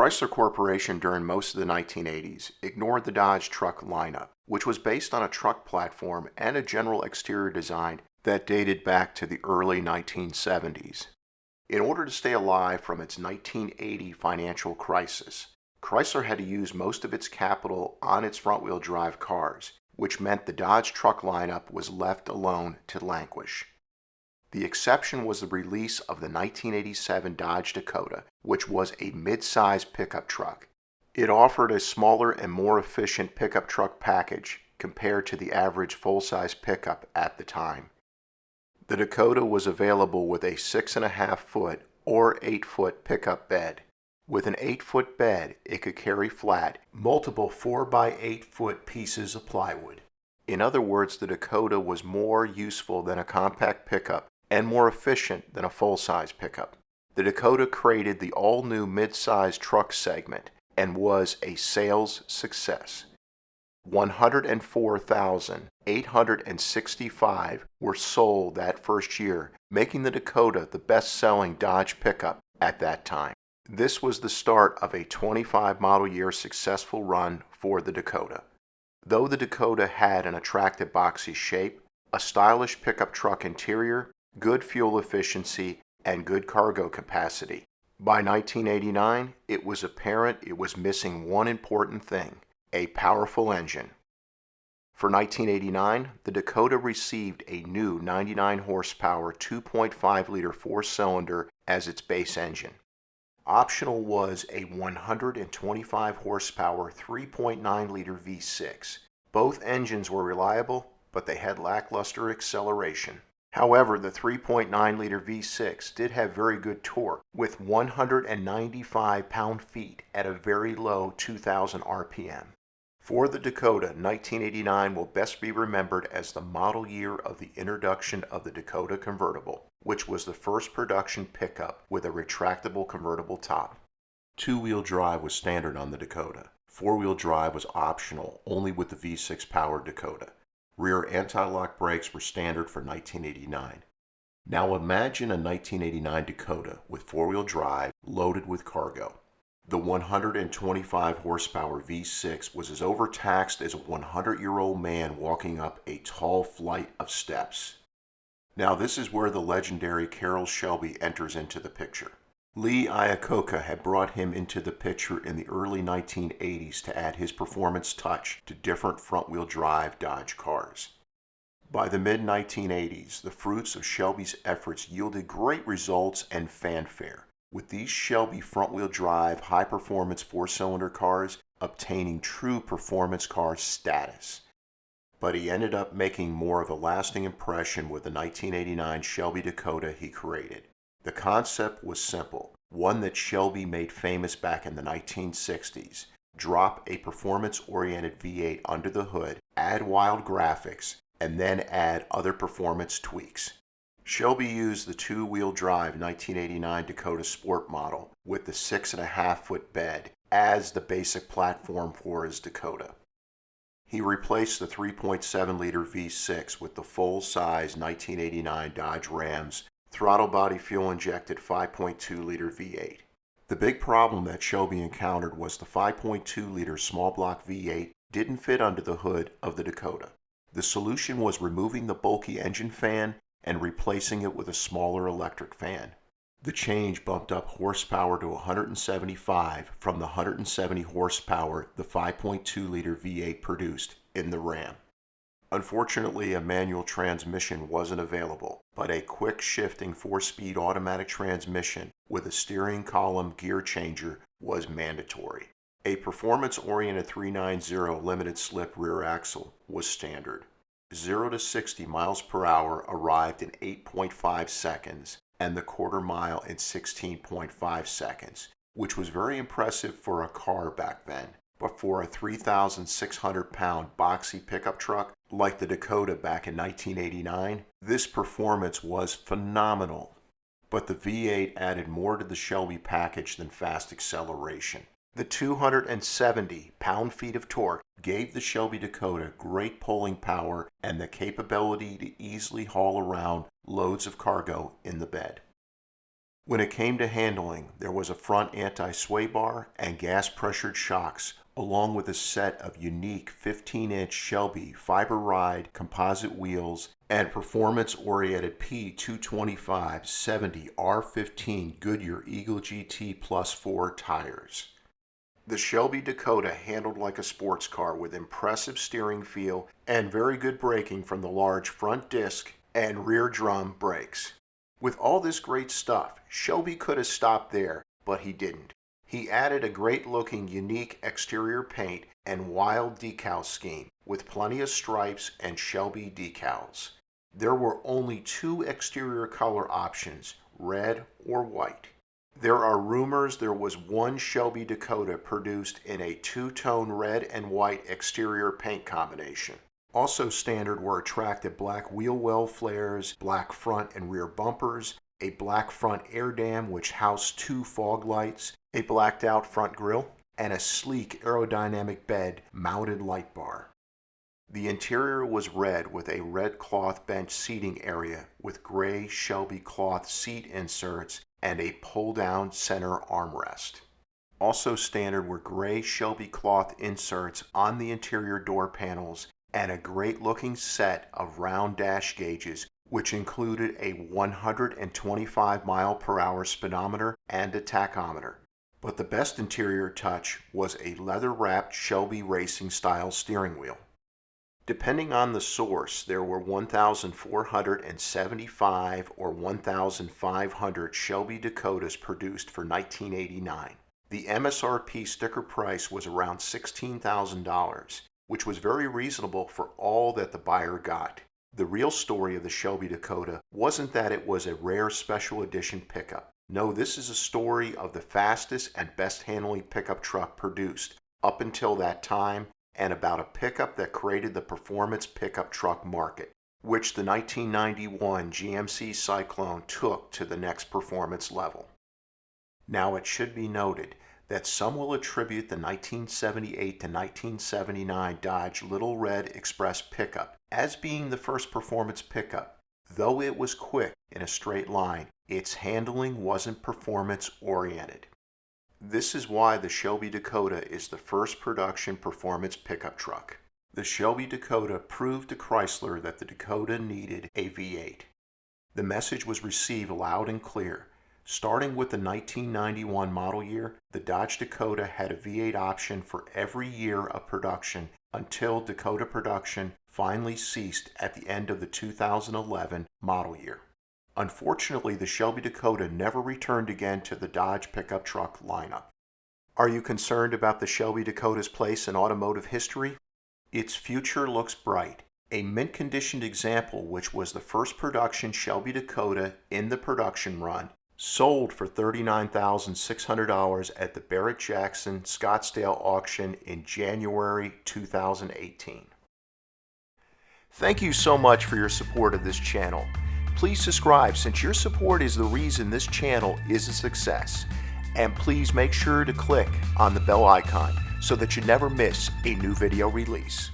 Chrysler Corporation during most of the 1980s ignored the Dodge truck lineup, which was based on a truck platform and a general exterior design that dated back to the early 1970s. In order to stay alive from its 1980 financial crisis, Chrysler had to use most of its capital on its front-wheel drive cars, which meant the Dodge truck lineup was left alone to languish. The exception was the release of the 1987 Dodge Dakota, which was a mid-size pickup truck. It offered a smaller and more efficient pickup truck package compared to the average full-size pickup at the time. The Dakota was available with a 6.5-foot or 8-foot pickup bed. With an 8-foot bed, it could carry flat multiple 4x8-foot pieces of plywood. In other words, the Dakota was more useful than a compact pickup and more efficient than a full-size pickup. The Dakota created the all-new mid-size truck segment and was a sales success. 104,865 were sold that first year, making the Dakota the best-selling Dodge pickup at that time. This was the start of a 25 model year successful run for the Dakota. Though the Dakota had an attractive boxy shape, a stylish pickup truck interior, good fuel efficiency, and good cargo capacity, by 1989 it was apparent it was missing one important thing: a powerful engine. For 1989, the Dakota received a new 99 horsepower 2.5-liter four-cylinder as its base engine. Optional was a 125 horsepower 3.9-liter V6. Both engines were reliable, but they had lackluster acceleration. However, the 3.9-liter V6 did have very good torque, with 195 pound-feet at a very low 2,000 RPM. For the Dakota, 1989 will best be remembered as the model year of the introduction of the Dakota convertible, which was the first production pickup with a retractable convertible top. Two-wheel drive was standard on the Dakota. Four-wheel drive was optional only with the V6 powered Dakota. Rear anti-lock brakes were standard for 1989. Now imagine a 1989 Dakota with four-wheel drive loaded with cargo. The 125 horsepower V6 was as overtaxed as a 100-year-old man walking up a tall flight of steps. Now this is where the legendary Carroll Shelby enters into the picture. Lee Iacocca had brought him into the picture in the early 1980s to add his performance touch to different front-wheel drive Dodge cars. By the mid-1980s, the fruits of Shelby's efforts yielded great results and fanfare, with these Shelby front-wheel drive high-performance four-cylinder cars obtaining true performance car status. But he ended up making more of a lasting impression with the 1989 Shelby Dakota he created. The concept was simple, one that Shelby made famous back in the 1960s. Drop a performance-oriented V8 under the hood, add wild graphics, and then add other performance tweaks. Shelby used the two-wheel drive 1989 Dakota Sport model with the 6.5-foot bed as the basic platform for his Dakota. He replaced the 3.7-liter V6 with the full-size 1989 Dodge Ram's throttle body fuel-injected 5.2-liter V8. The big problem that Shelby encountered was the 5.2-liter small block V8 didn't fit under the hood of the Dakota. The solution was removing the bulky engine fan and replacing it with a smaller electric fan. The change bumped up horsepower to 175 from the 170 horsepower the 5.2-liter V8 produced in the Ram. Unfortunately, a manual transmission wasn't available, but a quick-shifting 4-speed automatic transmission with a steering column gear changer was mandatory. A performance-oriented 390 limited-slip rear axle was standard. 0 to 60 miles per hour arrived in 8.5 seconds, and the quarter mile in 16.5 seconds, which was very impressive for a car back then. But for a 3,600-pound boxy pickup truck like the Dakota back in 1989, this performance was phenomenal. But the V8 added more to the Shelby package than fast acceleration. The 270 pound-feet of torque gave the Shelby Dakota great pulling power and the capability to easily haul around loads of cargo in the bed. When it came to handling, there was a front anti-sway bar and gas-pressured shocks, along with a set of unique 15-inch Shelby fiber ride composite wheels and performance-oriented P225/70 R15 Goodyear Eagle GT Plus 4 tires. The Shelby Dakota handled like a sports car with impressive steering feel and very good braking from the large front disc and rear drum brakes. With all this great stuff, Shelby could have stopped there, but he didn't. He added a great-looking, unique exterior paint and wild decal scheme with plenty of stripes and Shelby decals. There were only 2 exterior color options, red or white. There are rumors there was one Shelby Dakota produced in a 2-tone red and white exterior paint combination. Also standard were attractive black wheel well flares, black front and rear bumpers, a black front air dam which housed 2 fog lights, a blacked out front grille, and a sleek aerodynamic bed mounted light bar. The interior was red with a red cloth bench seating area with gray Shelby cloth seat inserts and a pull-down center armrest. Also standard were gray Shelby cloth inserts on the interior door panels and a great-looking set of round dash gauges which included a 125 mile/hour speedometer and a tachometer. But the best interior touch was a leather-wrapped Shelby racing-style steering wheel. Depending on the source, there were 1,475 or 1,500 Shelby Dakotas produced for 1989. The MSRP sticker price was around $16,000, which was very reasonable for all that the buyer got. The real story of the Shelby Dakota wasn't that it was a rare special edition pickup. No, this is a story of the fastest and best handling pickup truck produced up until that time, and about a pickup that created the performance pickup truck market, which the 1991 GMC Cyclone took to the next performance level. Now it should be noted that some will attribute the 1978 to 1979 Dodge Little Red Express pickup as being the first performance pickup. Though it was quick in a straight line, its handling wasn't performance oriented. This is why the Shelby Dakota is the first production performance pickup truck. The Shelby Dakota proved to Chrysler that the Dakota needed a V8. The message was received loud and clear. Starting with the 1991 model year, the Dodge Dakota had a V8 option for every year of production until Dakota production finally ceased at the end of the 2011 model year. Unfortunately, the Shelby Dakota never returned again to the Dodge pickup truck lineup. Are you concerned about the Shelby Dakota's place in automotive history? Its future looks bright. A mint-conditioned example, which was the first production Shelby Dakota in the production run, sold for $39,600 at the Barrett-Jackson Scottsdale auction in January 2018. Thank you so much for your support of this channel. Please subscribe since your support is the reason this channel is a success. And please make sure to click on the bell icon so that you never miss a new video release.